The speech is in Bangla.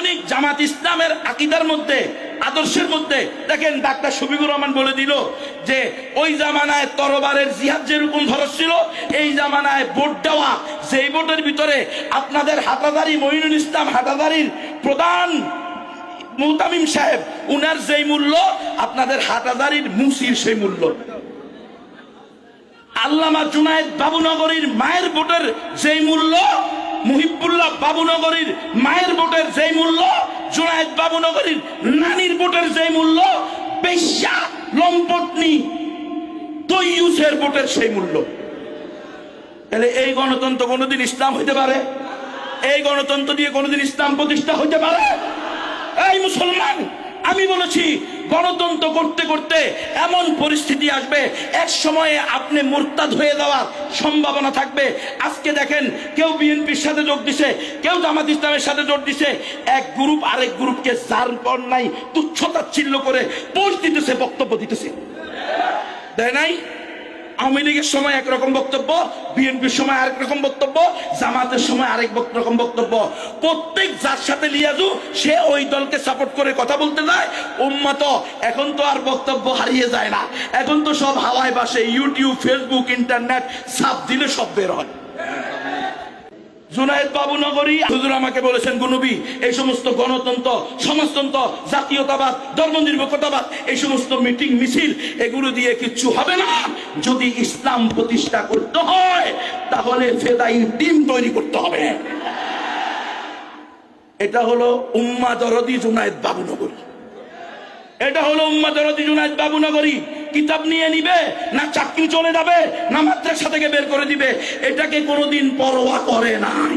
আধুনিক জামাত ইসলামের আকীদার মধ্যে, আদর্শের মধ্যে দেখেন ডাক্তার শফিকুর রহমান বলে দিল যে ওই জামানায় তরবারের জিহাদ যেরকম ধরস ছিল, এই জামানায় ভোট দেওয়া, যেই ভোটের ভিতরে আপনাদের হাটাদারি মঈনুল ইসলাম হাটাদারির প্রধান মুহতামিম সাহেব, উনার যেই মূল্য আপনাদের হাটাদারির মুসির সেই মূল্য। আল্লামা জুনায়েদ বাবুনগরীর মায়ের ভোটের যেই মূল্য, মুহিবুল্লাহ বাবুনগরীর মায়ের ভোটের যেই মূল্য, জুনায়েদ বাবুনগরীর নানির ভোটের যেই মূল্য, বেশ্যা লম্পটনি তৈয়ুসের ভোটের সেই মূল্য। তাহলে এই গণতন্ত্র কোনোদিন ইসলাম হইতে পারে? এই গণতন্ত্র দিয়ে কোনোদিন ইসলাম প্রতিষ্ঠা হইতে পারে? এই মুসলমান, আমি বলেছি গণতন্ত্র করতে করতে এমন পরিস্থিতি আসবে, এক সময়ে আপনি মুরতাদ হয়ে যাওয়ার সম্ভাবনা থাকবে। আজকে দেখেন, কেউ বিএনপির সাথে যোগ দিছে, কেউ জামাত ইসলামের সাথে যোগ দিছে, এক গ্রুপ আরেক গ্রুপকে যার পর নাই তুচ্ছতাচ্ছিল্য করে পোস্ট দিতেছে, বক্তব্য দিতেছে, দেয় নাই? আওয়ামী লীগের সময় একরকম বক্তব্য, বিএনপির সময় আরেক রকম বক্তব্য, জামাতের সময় আরেক রকম বক্তব্য। প্রত্যেক যার সাথে লিয়াজু সে ওই দলকে সাপোর্ট করে কথা বলতে যায়। উম্মাত এখন তো আর বক্তব্য হারিয়ে যায় না, এখন তো সব হাওয়ায় বাসে, ইউটিউব, ফেসবুক, ইন্টারনেট সাপ দিলে সব বের হয়। জুনায়েদ বাবুনগরী হুজুর আমাকে বলেছেন, গুনবী এই সমস্ত গণতন্ত্র, সমাজতন্ত্র, জাতীয়তাবাদ, ধর্মনিরপেক্ষতাবাদ, এই সমস্ত মিটিং মিছিল এগুলো দিয়ে কিচ্ছু হবে না। যদি ইসলাম প্রতিষ্ঠা করতে হয় তাহলে ফেদাই টিম তৈরি করতে হবে। এটা হলো উম্মাহ দরদি জুনায়েদ বাবুনগরী, এটা হলো উম্মাহ দরদি জুনায়েদ বাবুনগরী। কিতাব নিয়ে নিবে না চাকরি চলে যাবে না মাদ্রাসা থেকে বের করে দিবে, এটাকে কোনোদিন পরোয়া করে নাই।